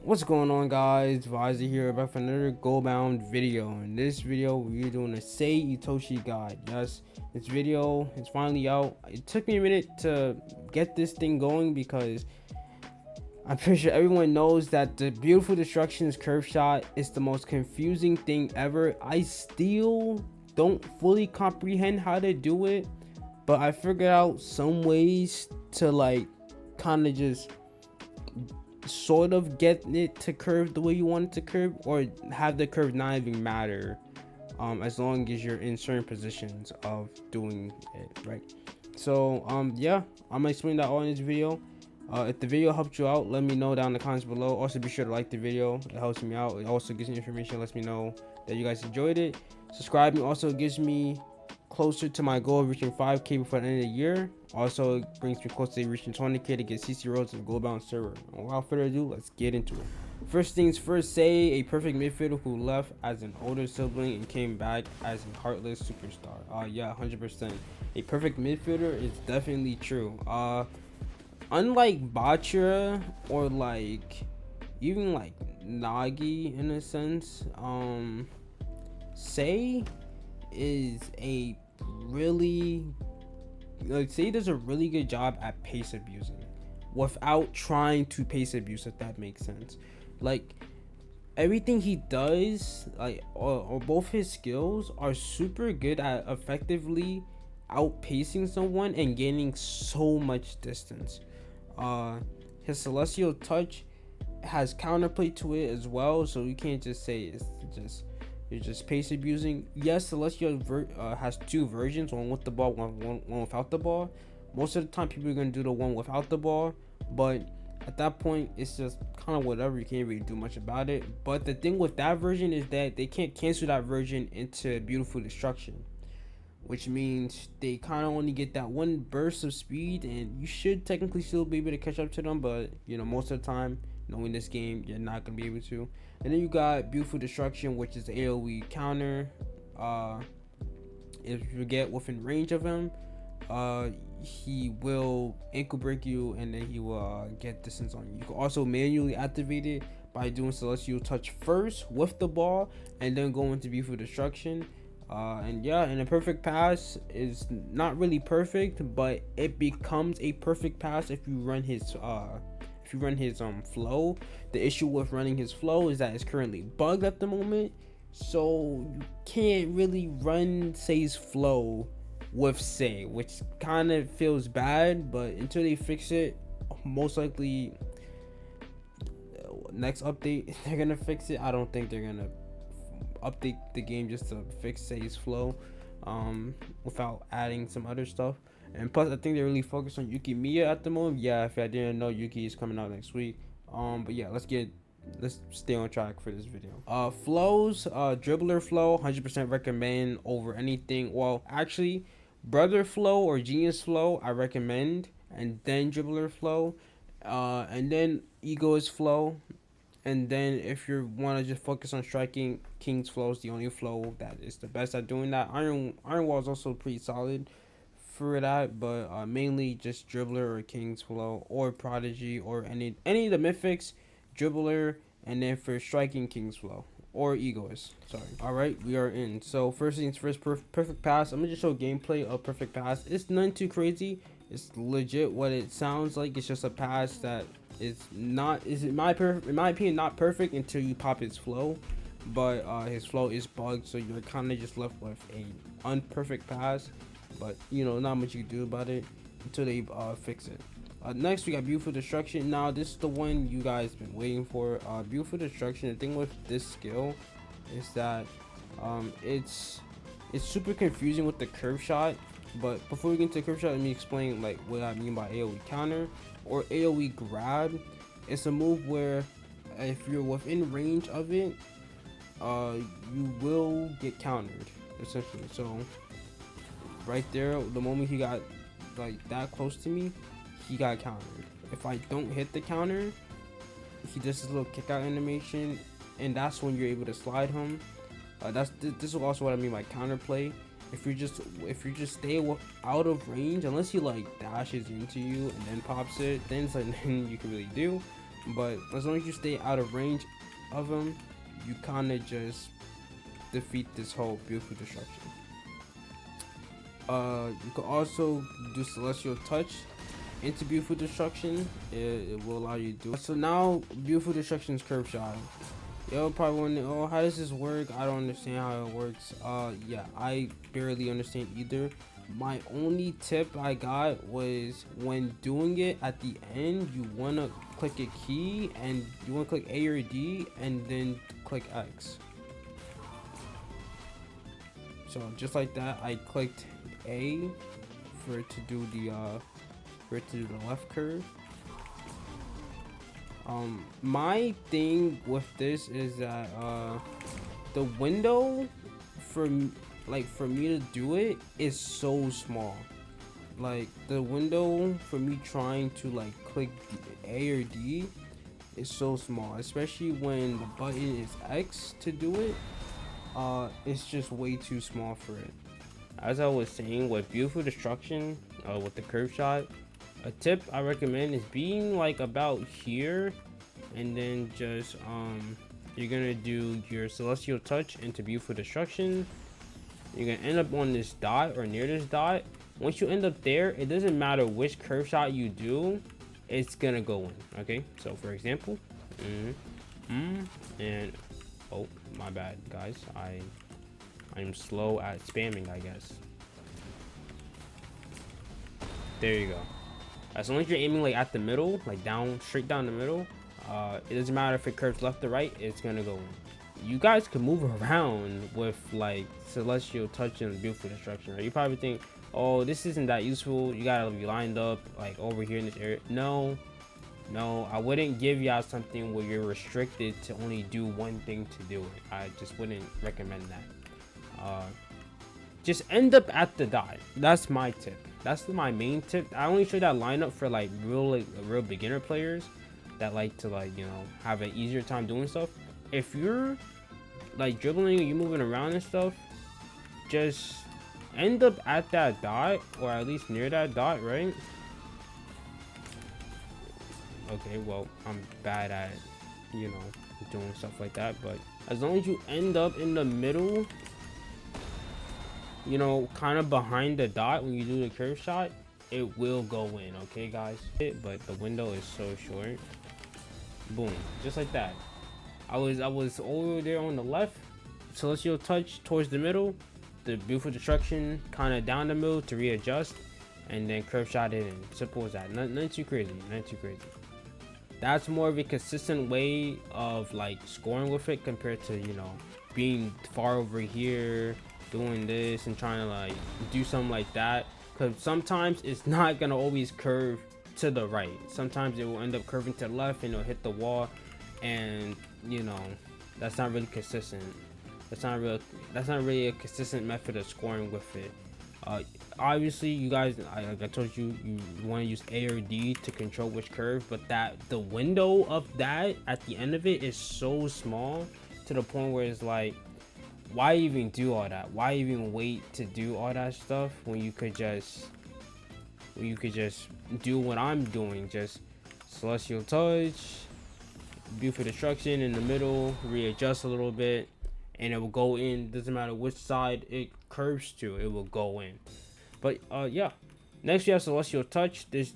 What's going on, guys? Visor here, back for another GoalBound video. In this video, we're doing a Say ITOSHI guide. Yes, this video is finally out. It took me a minute to get this thing going because I'm pretty sure everyone knows that the Beautiful Destruction's curve shot is the most confusing thing ever. I still don't fully comprehend how to do it, but I figured out some ways to kind of just sort of get it to curve the way you want it to curve, or have the curve not even matter, as long as you're in certain positions of doing it right. So yeah, I'm gonna explain that all in this video. If the video helped you out, let me know down in the comments below. Also, be sure to like the video. It helps me out. It also gives me information, lets me know that you guys enjoyed it. Subscribing also gives me closer to my goal of reaching 5K before the end of the year. Also, it brings me closer to reaching 20K to get CC roles in the GoalBound server. And without further ado, let's get into it. First things first, Say, a perfect midfielder who left as an older sibling and came back as a heartless superstar. Yeah, 100%. A perfect midfielder is definitely true. Unlike Bachira or even Nagi in a sense, Say is a really Say does a really good job at pace abusing without trying to pace abuse, if that makes sense. Everything he does, or both his skills, are super good at effectively outpacing someone and gaining so much distance. His celestial touch has counterplay to it as well, so you can't just say you're just pace abusing. Yes, Celestial has two versions, one with the ball, one without the ball. Most of the time, people are going to do the one without the ball, but at that point, it's just kind of whatever. You can't really do much about it. But the thing with that version is that they can't cancel that version into Beautiful Destruction, which means they kind of only get that one burst of speed, and you should technically still be able to catch up to them, but most of the time, knowing this game, you're not gonna be able to. And then you got Beautiful Destruction, which is AoE counter. If you get within range of him, he will ankle break you, and then he will get distance on you. You can also manually activate it by doing Celestial Touch first with the ball, and then go into Beautiful Destruction. And yeah, and a perfect pass is not really perfect, but it becomes a perfect pass if you run his flow. The issue with running his flow is that it's currently bugged at the moment, so you can't really run Say's flow with Say, which kind of feels bad. But until they fix it, most likely next update they're gonna fix it. I don't think they're gonna update the game just to fix Say's flow without adding some other stuff. And plus, I think they're really focused on Yuki Miya at the moment. Yeah, if I didn't know, Yuki is coming out next week. But yeah, let's stay on track for this video. Flows, dribbler flow, 100% recommend over anything. Well, actually, brother flow or genius flow I recommend, and then dribbler flow, and then egoist flow, and then if you want to just focus on striking, King's flow is the only flow that is the best at doing that. Iron Wall is also pretty solid for that, but mainly just dribbler or King's flow or prodigy or any of the mythics, dribbler, and then for striking, King's flow or egoist. Sorry. All right, we are in. So first things first, perfect pass. I'm gonna just show gameplay of perfect pass. It's nothing too crazy. It's legit what it sounds like. It's just a pass that is in my opinion not perfect until you pop his flow. But his flow is bugged, so you're kind of just left with a unperfect pass. But not much you can do about it until they fix it. Next, we got Beautiful Destruction. Now this is the one you guys been waiting for. Beautiful Destruction. The thing with this skill is that it's super confusing with the curve shot. But before we get into the curve shot, let me explain what I mean by AoE counter or AoE grab. It's a move where if you're within range of it, you will get countered essentially. So right there, the moment he got that close to me, he got countered. If I don't hit the counter, he does his little kick out animation, and that's when you're able to slide him. This is also what I mean by counterplay. If you just stay out of range, unless he dashes into you and then pops it, then it's nothing you can really do. but as long as you stay out of range of him, you kind of just defeat this whole beautiful destruction. You can also do celestial touch into beautiful destruction. It will allow you to do it. So now beautiful destruction's curve shot. Yo, probably wondering, oh, how does this work? I don't understand how it works. Yeah, I barely understand either. My only tip I got was when doing it at the end, you want to click a key and you want to click A or D and then click X. So just like that, I clicked A for it to do the left curve. My thing with this is that the window for me to do it is so small. Like the window for me trying to like click A or D is so small, especially when the button is X to do it. It's just way too small for it. As I was saying, with beautiful destruction, with the curve shot, a tip I recommend is being like about here, and then just you're gonna do your celestial touch into beautiful destruction. You're gonna end up on this dot or near this dot. Once you end up there, it doesn't matter which curve shot you do, it's gonna go in. Okay, so for example, and oh my bad guys, I'm slow at spamming, I guess. There you go. As long as you're aiming like at the middle, like down, straight down the middle, it doesn't matter if it curves left or right, it's gonna go in. You guys can move around with like celestial touch and beautiful destruction, right? You probably think, oh, this isn't that useful, you gotta be lined up like over here in this area. No, I wouldn't give y'all something where you're restricted to only do one thing to do it. I just wouldn't recommend that. Just end up at the dot. That's my tip. That's my main tip. I only show that lineup for like real beginner players that like to like, you know, have an easier time doing stuff. If you're like dribbling, you're moving around and stuff, just end up at that dot, or at least near that dot, right? Okay, well, I'm bad at, you know, doing stuff like that, but as long as you end up in the middle, you know, kind of behind the dot when you do the curve shot, it will go in. Okay guys, but the window is so short. Boom, just like that. I was over there on the left, celestial touch towards the middle, the beautiful destruction kind of down the middle to readjust, and then curve shot it in. Simple as that. Nothing too crazy, nothing too crazy. That's more of a consistent way of like scoring with it compared to, you know, being far over here doing this and trying to like do something like that, because sometimes it's not gonna always curve to the right. Sometimes it will end up curving to the left and it'll hit the wall, and you know, that's not really consistent. That's not really a consistent method of scoring with it. Obviously you guys, like I told you, you want to use A or D to control which curve, but the window of that at the end of it is so small to the point where it's like, why even do all that? Why even wait to do all that stuff when you could just do what I'm doing? Just celestial touch, beautiful destruction in the middle, readjust a little bit, and it will go in. Doesn't matter which side it curves to, it will go in. But yeah, next we have celestial touch. This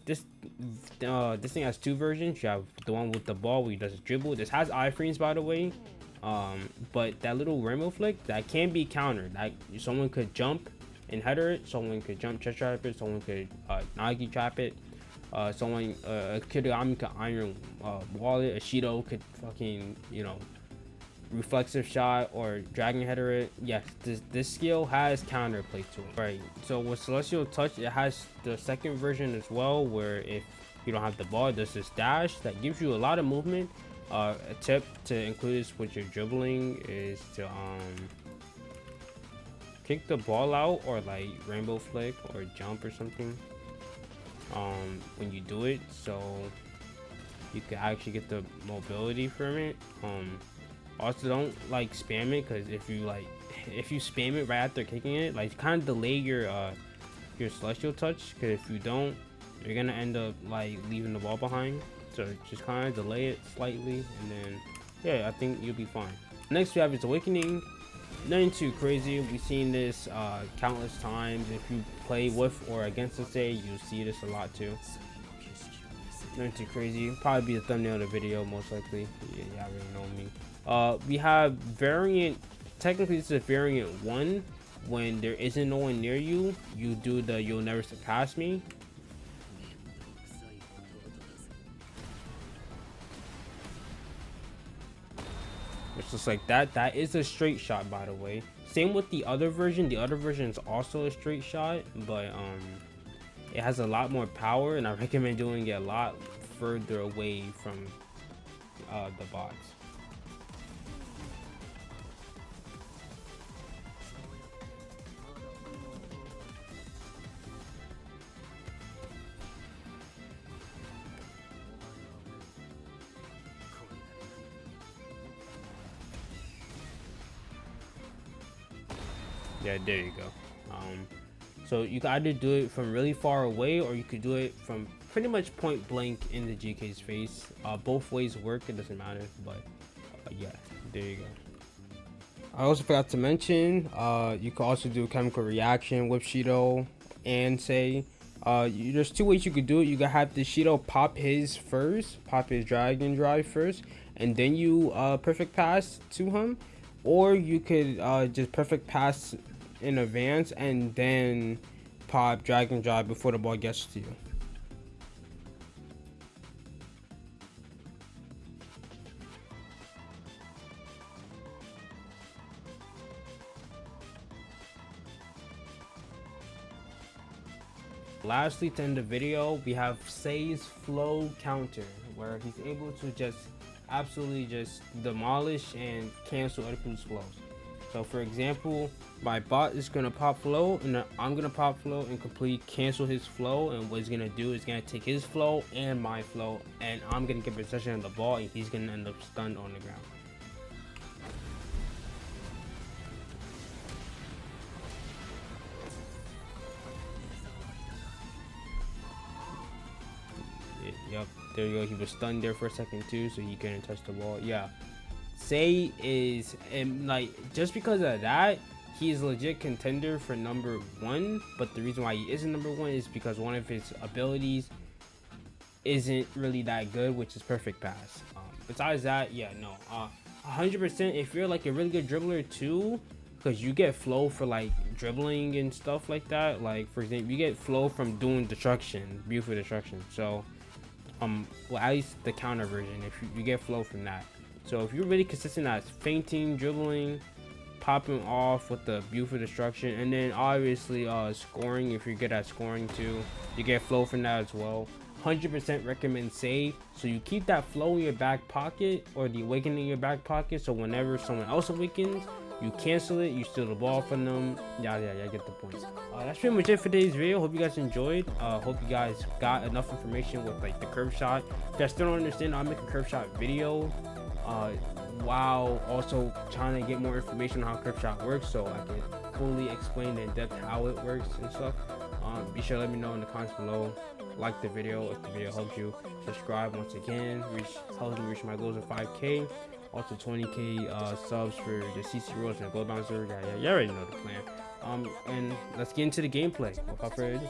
thing has two versions. You have the one with the ball where you does a dribble. This has iframes, by the way. But that little rainbow flick, that can be countered. Like someone could jump and header it, someone could jump chest trap it, someone could Nagi trap it, someone a Kirigami could iron wall it, a Shido could fucking, you know, reflexive shot or dragon header it. Yes, this skill has counterplay to it. Right, so with celestial touch, it has the second version as well, where if you don't have the ball, there's this dash that gives you a lot of movement. A tip to include this with your dribbling is to kick the ball out, or like rainbow flick or jump or something when you do it, so you can actually get the mobility from it. Also, don't like spam it, because if you spam it right after kicking it, like kind of delay your celestial touch, because if you don't, you're gonna end up like leaving the ball behind. So just kind of delay it slightly, and then yeah, I think you'll be fine. Next we have is Awakening. Nothing too crazy. We've seen this countless times. If you play with or against the say, you'll see this a lot too. Nothing too crazy. Probably be the thumbnail of the video most likely. Yeah, y'all already know me. We have variant. Technically this is a variant 1. When there isn't no one near you, you do the "you'll never surpass me." It's just like that. That is a straight shot, by the way. Same with the other version. The other version is also a straight shot, but it has a lot more power, and I recommend doing it a lot further away from the bots. Yeah, there you go. So you can either do it from really far away, or you could do it from pretty much point blank in the GK's face. Both ways work, it doesn't matter, but yeah, there you go. I also forgot to mention, you can also do chemical reaction with Shido, and say there's 2 ways you could do it. You can have the Shido pop his dragon drive first, and then you perfect pass to him, or you could just perfect pass in advance and then pop dragon drive before the ball gets to you. Lastly, to end the video, we have Say's flow counter, where he's able to just absolutely just demolish and cancel other people's flows. So for example, my bot is gonna pop flow, and I'm gonna pop flow and completely cancel his flow, and what he's gonna do is gonna take his flow and my flow, and I'm gonna get possession of the ball, and he's gonna end up stunned on the ground. Yep, there you go. He was stunned there for a second too, so he couldn't touch the ball. Yeah, Say is, and like, just because of that, he's a legit contender for number 1. But the reason why he isn't number 1 is because one of his abilities isn't really that good, which is perfect pass. Besides that, yeah, no, 100%. If you're like a really good dribbler too, because you get flow for like dribbling and stuff like that. Like for example, you get flow from doing destruction, beautiful destruction. So well, at least the counter version, if you get flow from that. So if you're really consistent at fainting, dribbling, popping off with the beautiful destruction, and then obviously scoring, if you're good at scoring too, you get flow from that as well. 100% recommend Say, so you keep that flow in your back pocket, or the awakening in your back pocket, so whenever someone else awakens, you cancel it, you steal the ball from them. Yeah, I get the point. That's pretty much it for today's video. Hope you guys enjoyed. Hope you guys got enough information with like the curve shot. If you guys still don't understand, I'll make a curve shot video while also trying to get more information on how curve shot works, so I can fully explain in depth how it works and stuff. Be sure to let me know in the comments below. Like the video if the video helps you. Subscribe once again. Helps me reach my goals of 5K. Also 20K subs for the CC Rose and GoalBound server. Yeah, you already know the plan. And let's get into the gameplay without further ado.